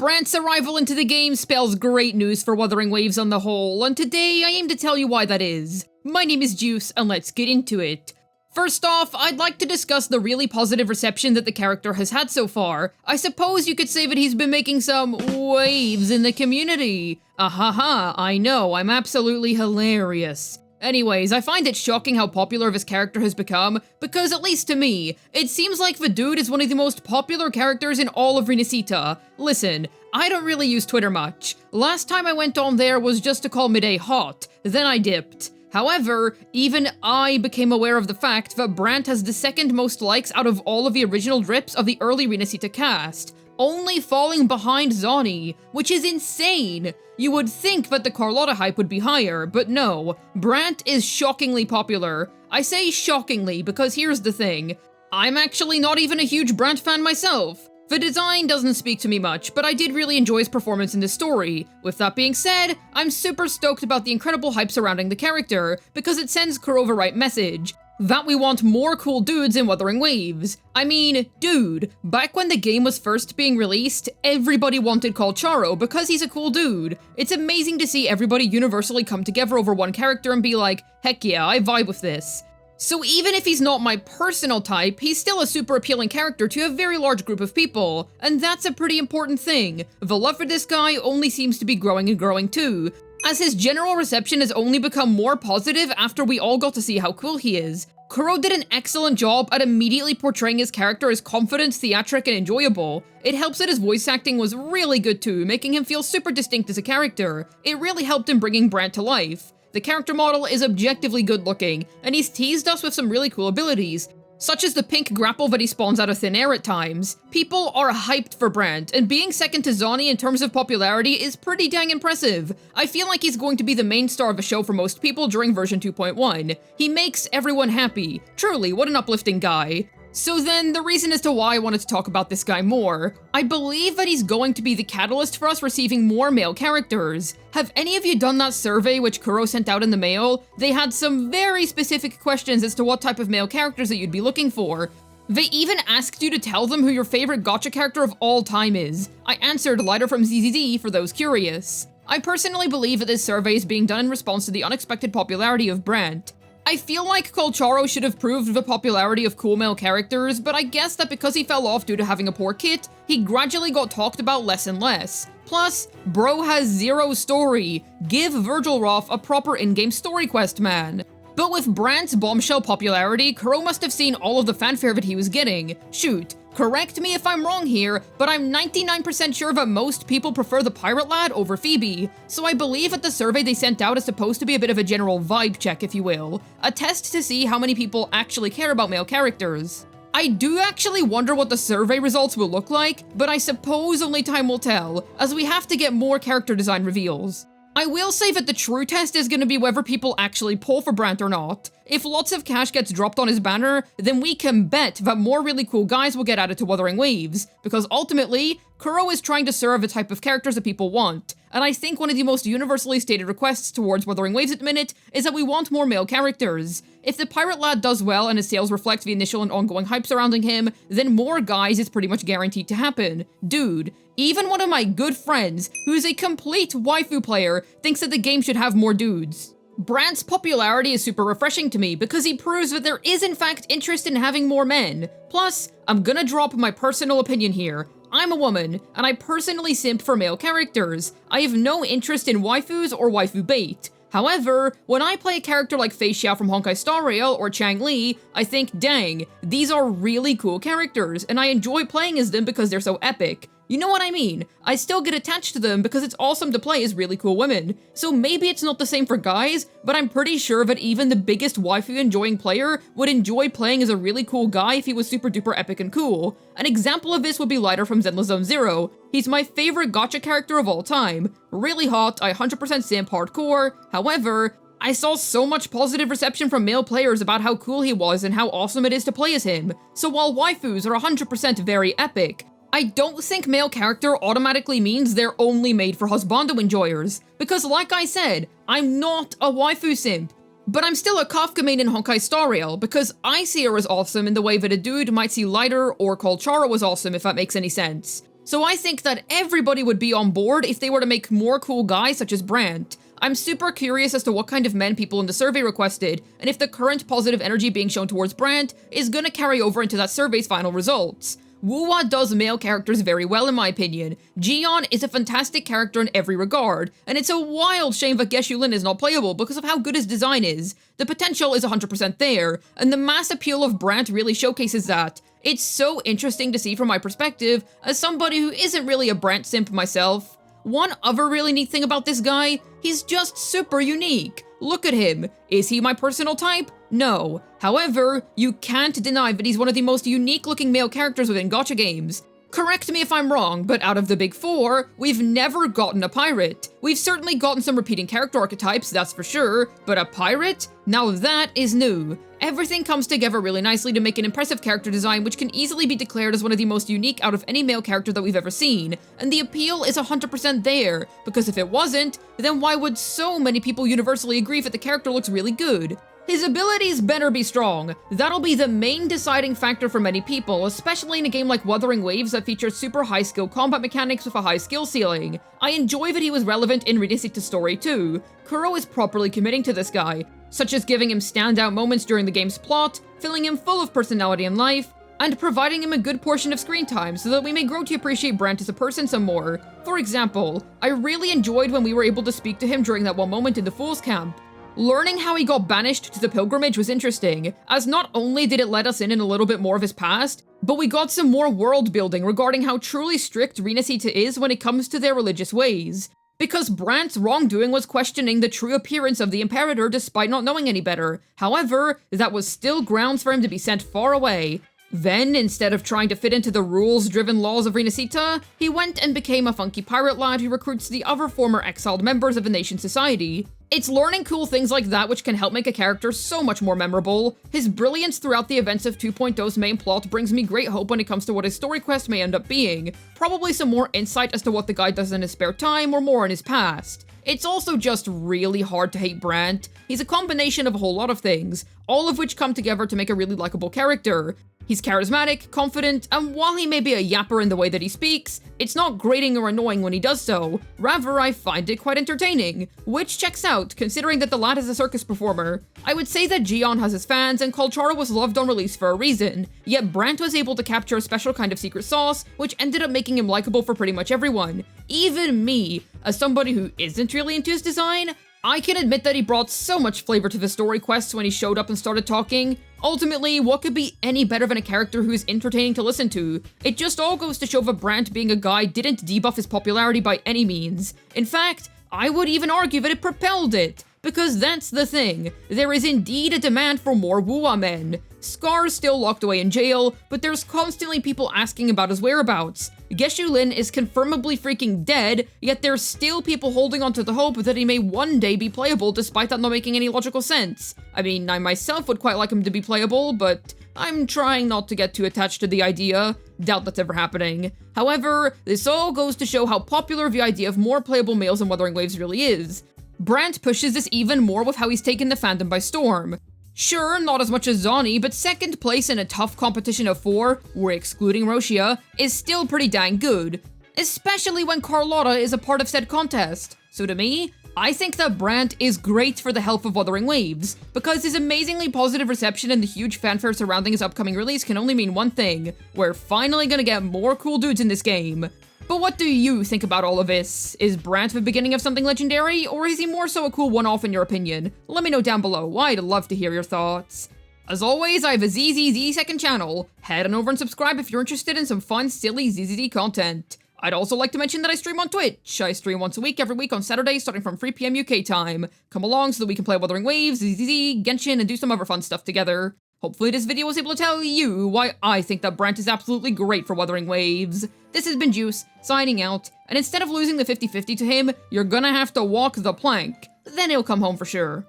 Brant's arrival into the game spells great news for Wuthering Waves on the whole, and today I aim to tell you why that is. My name is Juice, and let's get into it. First off, I'd like to discuss the really positive reception that the character has had so far. I suppose you could say that he's been making some waves in the community. Ahaha, I know, I'm absolutely hilarious. Anyways, I find it shocking how popular his character has become, because at least to me, it seems like the dude is one of the most popular characters in all of rinascita. Listen, I don't really use Twitter much. Last time I went on there was just to call midday hot, then I dipped. However, even I became aware of the fact that Brant has the second most likes out of all of the original drips of the early rinascita cast, only falling behind Zoni, which is insane! You would think that the Carlotta hype would be higher, but no, Brant is shockingly popular. I say shockingly because here's the thing, I'm actually not even a huge Brant fan myself. The design doesn't speak to me much, but I did really enjoy his performance in the story. With that being said, I'm super stoked about the incredible hype surrounding the character, because it sends Kuro the right message. That we want more cool dudes in Wuthering Waves. I mean, dude, back when the game was first being released, everybody wanted Colcharo because he's a cool dude. It's amazing to see everybody universally come together over one character and be like, heck yeah, I vibe with this. So even if he's not my personal type, he's still a super appealing character to a very large group of people, and that's a pretty important thing. The love for this guy only seems to be growing and growing too, as his general reception has only become more positive after we all got to see how cool he is. Kuro did an excellent job at immediately portraying his character as confident, theatric, and enjoyable. It helps that his voice acting was really good too, making him feel super distinct as a character. It really helped in bringing Brant to life. The character model is objectively good looking, and he's teased us with some really cool abilities, such as the pink grapple that he spawns out of thin air at times. People are hyped for Brant, and being second to Zoni in terms of popularity is pretty dang impressive. I feel like he's going to be the main star of the show for most people during version 2.1. He makes everyone happy. Truly, what an uplifting guy. So then, the reason as to why I wanted to talk about this guy more, I believe that he's going to be the catalyst for us receiving more male characters. Have any of you done that survey which Kuro sent out in the mail? They had some very specific questions as to what type of male characters that you'd be looking for. They even asked you to tell them who your favorite gacha character of all time is. I answered Lighter from ZZZ for those curious. I personally believe that this survey is being done in response to the unexpected popularity of Brant. I feel like Colcharo should have proved the popularity of cool male characters, but I guess that because he fell off due to having a poor kit, he gradually got talked about less and less. Plus, bro has zero story. Give Virgil Roth a proper in-game story quest, man. But with Brant's bombshell popularity, Kuro must have seen all of the fanfare that he was getting. Shoot, correct me if I'm wrong here, but I'm 99% sure that most people prefer the pirate lad over Phoebe, so I believe that the survey they sent out is supposed to be a bit of a general vibe check, if you will. A test to see how many people actually care about male characters. I do actually wonder what the survey results will look like, but I suppose only time will tell, as we have to get more character design reveals. I will say that the true test is going to be whether people actually pull for Brant or not. If lots of cash gets dropped on his banner, then we can bet that more really cool guys will get added to Wuthering Waves, because ultimately, Kuro is trying to serve the type of characters that people want, and I think one of the most universally stated requests towards Wuthering Waves at the minute is that we want more male characters. If the pirate lad does well and his sales reflect the initial and ongoing hype surrounding him, then more guys is pretty much guaranteed to happen. Dude, even one of my good friends, who is a complete waifu player, thinks that the game should have more dudes. Brant's popularity is super refreshing to me because he proves that there is in fact interest in having more men. Plus, I'm gonna drop my personal opinion here. I'm a woman, and I personally simp for male characters. I have no interest in waifus or waifu bait. However, when I play a character like Fei Xiao from Honkai Star Rail or Chang Li, I think, dang, these are really cool characters, and I enjoy playing as them because they're so epic. You know what I mean? I still get attached to them because it's awesome to play as really cool women. So maybe it's not the same for guys, but I'm pretty sure that even the biggest waifu enjoying player would enjoy playing as a really cool guy if he was super duper epic and cool. An example of this would be Lighter from Zenless Zone Zero. He's my favorite gacha character of all time. Really hot, I 100% simp hardcore. However, I saw so much positive reception from male players about how cool he was and how awesome it is to play as him. So while waifus are 100% very epic, I don't think male character automatically means they're only made for husbando enjoyers, because like I said, I'm not a waifu simp. But I'm still a Kafka main in Honkai Star Rail, because I see her as awesome in the way that a dude might see Lighter or Colcharo as awesome, if that makes any sense. So I think that everybody would be on board if they were to make more cool guys such as Brant. I'm super curious as to what kind of men people in the survey requested, and if the current positive energy being shown towards Brant is gonna carry over into that survey's final results. WuWa does male characters very well in my opinion. Jiyeon is a fantastic character in every regard, and it's a wild shame that Geshu-lin is not playable because of how good his design is. The potential is 100% there, and the mass appeal of Brant really showcases that. It's so interesting to see from my perspective, as somebody who isn't really a Brant simp myself. One other really neat thing about this guy, he's just super unique. Look at him. Is he my personal type? No. However, you can't deny that he's one of the most unique-looking male characters within gacha games. Correct me if I'm wrong, but out of the big four, we've never gotten a pirate. We've certainly gotten some repeating character archetypes, that's for sure, but a pirate? Now that is new. Everything comes together really nicely to make an impressive character design which can easily be declared as one of the most unique out of any male character that we've ever seen, and the appeal is 100% there, because if it wasn't, then why would so many people universally agree that the character looks really good? His abilities better be strong. That'll be the main deciding factor for many people, especially in a game like Wuthering Waves that features super high skill combat mechanics with a high skill ceiling. I enjoy that he was relevant in rinascita's story too. Kuro is properly committing to this guy, such as giving him standout moments during the game's plot, filling him full of personality and life, and providing him a good portion of screen time so that we may grow to appreciate Brant as a person some more. For example, I really enjoyed when we were able to speak to him during that one moment in the Fool's Camp. Learning how he got banished to the pilgrimage was interesting, as not only did it let us in a little bit more of his past, but we got some more world building regarding how truly strict rinascita is when it comes to their religious ways. Because Brant's wrongdoing was questioning the true appearance of the Imperator despite not knowing any better. However, that was still grounds for him to be sent far away. Then, instead of trying to fit into the rules-driven laws of rinascita, he went and became a funky pirate lad who recruits the other former exiled members of the nation's society. It's learning cool things like that which can help make a character so much more memorable. His brilliance throughout the events of 2.0's main plot brings me great hope when it comes to what his story quest may end up being. Probably some more insight as to what the guy does in his spare time or more in his past. It's also just really hard to hate Brant. He's a combination of a whole lot of things, all of which come together to make a really likable character. He's charismatic, confident, and while he may be a yapper in the way that he speaks, it's not grating or annoying when he does so. Rather, I find it quite entertaining, which checks out, considering that the lad is a circus performer. I would say that Jiyeon has his fans, and Kolchara was loved on release for a reason, yet Brant was able to capture a special kind of secret sauce, which ended up making him likable for pretty much everyone. Even me, as somebody who isn't really into his design, I can admit that he brought so much flavor to the story quests when he showed up and started talking. Ultimately, what could be any better than a character who is entertaining to listen to? It just all goes to show that Brant being a guy didn't debuff his popularity by any means. In fact, I would even argue that it propelled it. Because that's the thing, there is indeed a demand for more WuWa men. Scar's still locked away in jail, but there's constantly people asking about his whereabouts. Geshu-lin is confirmably freaking dead, yet there's still people holding onto the hope that he may one day be playable despite that not making any logical sense. I mean, I myself would quite like him to be playable, but I'm trying not to get too attached to the idea. Doubt that's ever happening. However, this all goes to show how popular the idea of more playable males in Wuthering Waves really is. Brant pushes this even more with how he's taken the fandom by storm. Sure, not as much as Zani, but second place in a tough competition of 4, we're excluding Roshia, is still pretty dang good. Especially when Carlotta is a part of said contest. So to me, I think that Brant is great for the health of Wuthering Waves, because his amazingly positive reception and the huge fanfare surrounding his upcoming release can only mean one thing: we're finally gonna get more cool dudes in this game. But what do you think about all of this? Is Brant the beginning of something legendary, or is he more so a cool one-off in your opinion? Let me know down below, I'd love to hear your thoughts. As always, I have a ZZZ second channel. Head on over and subscribe if you're interested in some fun, silly ZZZ content. I'd also like to mention that I stream on Twitch. I stream once a week, every week on Saturday, starting from 3 PM UK time. Come along so that we can play Wuthering Waves, ZZZ, Genshin, and do some other fun stuff together. Hopefully this video was able to tell you why I think that Brant is absolutely great for Wuthering Waves. This has been Juice, signing out, and instead of losing the 50-50 to him, you're gonna have to walk the plank. Then he'll come home for sure.